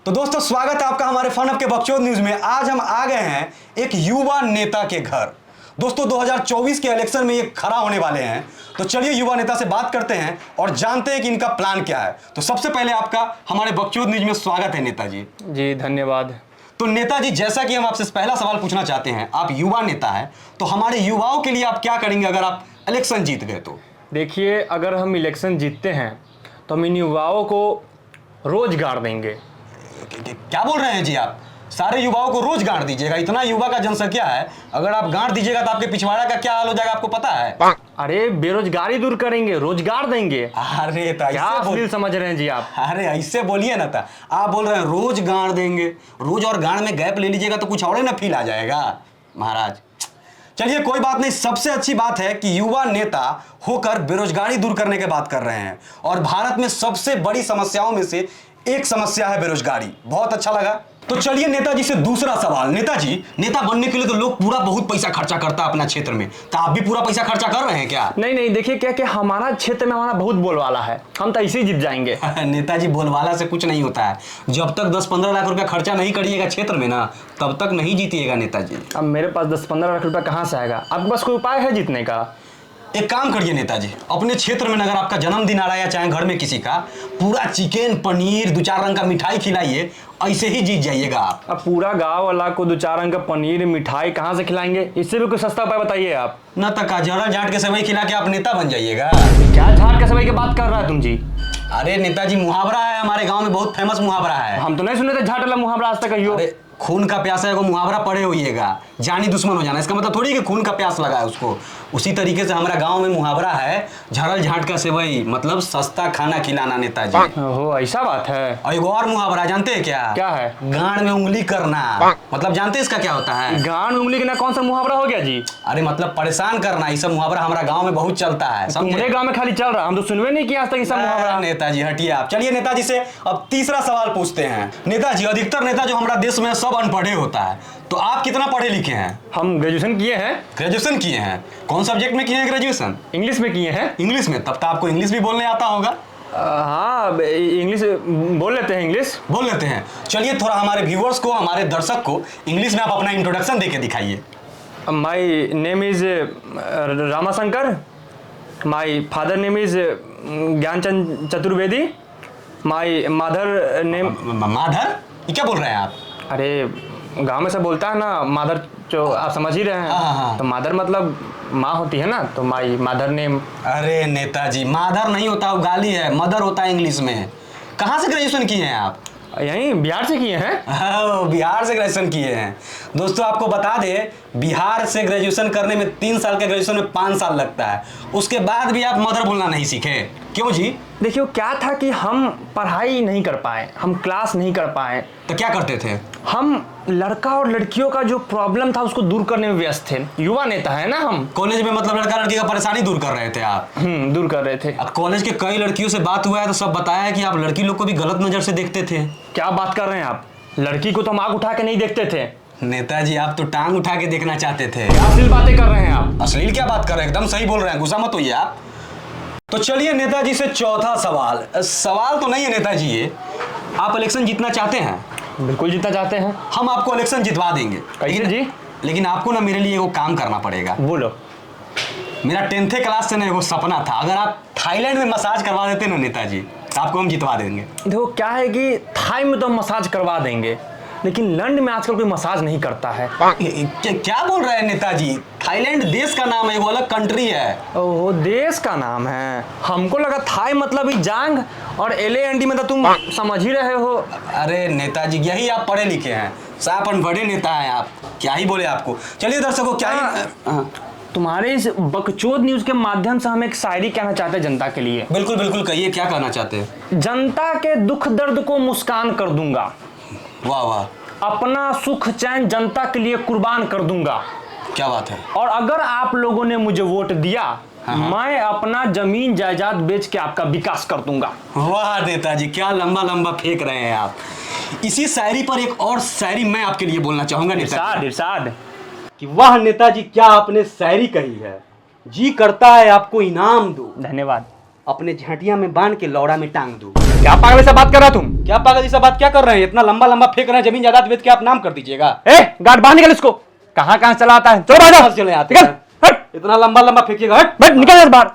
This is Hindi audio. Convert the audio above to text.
तो दोस्तों स्वागत है आपका हमारे फन अप के बकचोद न्यूज में। आज हम आ गए हैं एक युवा नेता के घर। दोस्तों 2024 के इलेक्शन में ये खड़ा होने वाले हैं, तो चलिए युवा नेता से बात करते हैं और जानते हैं कि इनका प्लान क्या है। तो सबसे पहले आपका हमारे बकचोद न्यूज में स्वागत है नेताजी। जी धन्यवाद। तो नेताजी जैसा कि हम आपसे पहला सवाल पूछना चाहते हैं, आप युवा नेता हैं तो हमारे युवाओं के लिए आप क्या करेंगे अगर आप इलेक्शन जीत गए तो? देखिए, अगर हम इलेक्शन जीतते हैं तो हम इन युवाओं को रोजगार देंगे। क्या बोल रहे हैं जी आप? सारे युवाओं को रोज गांठ दीजिएगा? इतना युवा का जनसंख्या है, अगर आप गांठ दीजिएगा तो आपके पिछवाड़ा का क्या हाल हो जाएगा आपको पता है? अरे बेरोजगारी दूर करेंगे, रोजगार देंगे। अरे क्या अश्लील समझ रहे हैं जी आप? अरे ऐसे बोलिए ना था, आप बोल रहे हैं रोज गांठ देंगे। रोज और गांठ में गैप ले लीजिएगा तो कुछ और ही ना फील आ जाएगा महाराज। चलिए कोई बात नहीं, सबसे अच्छी बात है कि युवा नेता होकर बेरोजगारी दूर करने की बात कर रहे हैं और भारत में सबसे बड़ी समस्याओं में से एक समस्या है बेरोजगारी। बहुत अच्छा लगा। तो चलिए नेताजी से दूसरा सवाल। नेताजी, नेता बनने के लिए तो लोग पूरा बहुत पैसा खर्चा करता है अपना क्षेत्र में, तो आप भी पूरा पैसा खर्चा कर रहे हैं क्या? नहीं, देखिए क्या क्या हमारा क्षेत्र में हमारा बहुत बोलवाला है, हम तो ऐसे ही जीत जाएंगे। नेताजी बोलवाला से कुछ नहीं होता है। जब तक 10-15 लाख रुपया खर्चा नहीं करिएगा क्षेत्र में ना, तब तक नहीं जीतिएगा नेताजी। अब मेरे पास 10-15 लाख रुपया कहाँ से आएगा? आपके पास कोई उपाय है जीतने का? एक काम करिए नेताजी, अपने क्षेत्र में अगर आपका जन्मदिन आ रहा है या चाहे घर में किसी का, पूरा चिकन पनीर 2-4 रंग का मिठाई खिलाइए, ऐसे ही जीत जाइएगा आप। अब पूरा गांव वाला को 2-4 रंग का पनीर मिठाई कहाँ से खिलाएंगे? इससे भी कोई सस्ता उपाय बताइए आप। न तक जरा झाट के सेवई खिला के आप नेता बन जाइएगा। क्या झाट के सेवई की बात कर रहा है तुम जी? अरे नेताजी मुहावरा है, हमारे गांव में बहुत फेमस मुहावरा है। हम तो नहीं सुने थे झाट वाला मुहावरा आज तक कहियो। अरे खून का प्यासा है वो मुहावरा पढ़े होइएगा, जानी दुश्मन हो जाना, इसका मतलब थोड़ी कि खून का प्यास लगा है उसको। उसी तरीके से हमारा गांव में मुहावरा है, झड़ल झाट का सेवई, मतलब सस्ता खाना खिलाना नेताजी। ओहो ऐसा बात है। और एक और मुहावरा जानते हैं क्या? क्या है? गांड में उंगली करना, मतलब जानते हैं इसका क्या होता है? गांड में उंगली करना कौन सा मुहावरा हो गया जी? अरे मतलब परेशान करना। ये सब मुहावरा हमारा गांव में बहुत चलता है। तुम्हारे गांव में खाली चल रहा, हम तो सुनवे नहीं किया आज तक ये सब मुहावरा। नेताजी हटिए आप। चलिए नेताजी से अब तीसरा सवाल पूछते हैं। नेताजी, अधिकतर नेता जो हमारा देश में सब अनपढ़े होता है, तो आप कितना पढ़े लिखे हैं? हम ग्रेजुएशन किए हैं। ग्रेजुएशन किए हैं? कौन सब्जेक्ट में किए हैं ग्रेजुएशन? इंग्लिश में किए हैं। इंग्लिश में? तब तो आपको इंग्लिश भी बोलने आता होगा। हाँ इंग्लिश बोल लेते हैं। इंग्लिश बोल लेते हैं। चलिए थोड़ा हमारे व्यूअर्स को, हमारे दर्शक को इंग्लिश में आप अपना इंट्रोडक्शन देके दिखाइए। My name is Ramashankar, my father name is Gyanchand Chaturvedi, my mother name. Mother? ये क्या बोल रहे हैं आप? अरे गांव में से बोलता है ना माधर, जो आप समझ ही रहे हैं। हाँ। तो माधर मतलब माँ होती है ना, तो माई माधर नेम। अरे नेताजी माधर नहीं होता, वो गाली है, मदर होता है इंग्लिश में। कहाँ से ग्रेजुएशन किए हैं आप? यहीं बिहार से किए हैं। बिहार से ग्रेजुएशन किए हैं। दोस्तों आपको बता दें, बिहार से ग्रेजुएशन करने में 3 साल के ग्रेजुएशन में 5 साल लगता है, उसके बाद भी आप मदर बोलना नहीं सीखे। क्यों जी? देखिए क्या था कि हम पढ़ाई नहीं कर पाए, हम क्लास नहीं कर पाए। तो क्या करते थे? हम लड़का और लड़कियों का जो प्रॉब्लम था उसको दूर करने में व्यस्त थे। युवा नेता है ना हम। कॉलेज में मतलब लड़का लड़की का परेशानी दूर कर रहे थे आप? दूर कर रहे थे। अब कॉलेज के कई लड़कियों से बात हुआ है तो सब बताया है कि आप लड़की लोग को भी गलत नजर से देखते थे। क्या बात कर रहे हैं आप? लड़की को तो हम आँख उठा के नहीं देखते थे। नेताजी आप तो टांग उठा के देखना चाहते थे। क्या अश्लील बातें कर रहे हैं आप? अश्लील क्या बात कर रहे हैं? एकदम सही बोल रहे हैं, गुस्सा मत होइए आप। तो चलिए नेताजी से चौथा सवाल। सवाल तो नहीं है नेताजी, ये आप इलेक्शन जीतना चाहते हैं? बिल्कुल जीतना चाहते हैं। हम आपको इलेक्शन जितवा देंगे। कैसे जी? लेकिन आपको ना मेरे लिए एगो काम करना पड़ेगा। बोलो। मेरा 10th क्लास से ना एगो सपना था, अगर आप थाईलैंड में मसाज करवा देते ना नेताजी, तो आपको हम जितवा देंगे। देखो क्या है कि थाई में तो हम मसाज करवा देंगे, लेकिन लंड में आजकल कोई मसाज नहीं करता है। क्या बोल रहे हैं नेताजी? थाईलैंड देश का नाम है, वो अलग कंट्री है। ओह देश का नाम है। हमको लगा थाई मतलब ही जांग और LAND मतलब तुम समझ ही रहे हो। अरे नेताजी यही आप पढ़े लिखे हैं, सापन बड़े नेता हैं आप, क्या ही बोले आपको। चलिए दर्शकों क्या ही तुम्हारे इस बकचोद न्यूज के माध्यम से हम एक शायरी कहना चाहते हैं जनता के लिए। बिल्कुल बिल्कुल कहिए, क्या कहना चाहते हैं? जनता के दुख दर्द को मुस्कान कर दूंगा, वाह वाह। अपना सुख चैन जनता के लिए कुर्बान कर दूंगा। क्या बात है। और अगर आप लोगों ने मुझे वोट दिया, मैं अपना जमीन जायदाद बेच के आपका विकास कर दूंगा। वाह नेताजी क्या लंबा लंबा फेंक रहे हैं आप। इसी शायरी पर एक और शायरी मैं आपके लिए बोलना चाहूंगा नेताजी। इरशाद। कि वाह नेताजी क्या आपने शायरी कही है, जी करता है आपको इनाम दूं, धन्यवाद। अपने झाटिया में बांध के लौड़ा में टांग दूं। क्या पागल से बात कर रहा तुम? क्या पागल जैसा बात क्या कर रहे हैं? इतना लंबा लंबा फेंक रहे हैं, जमीन जायदाद बेच के आप नाम कर दीजिएगा। ए गार्ड बाहर निकल इसको। कहाँ कहाँ चला आता है, चलो बाहर कहाँ जाओ। से चले आते निकल, हैं? हट इतना लंबा लंबा फेंकिएगा, हट। बैठ, निकल यार बाहर।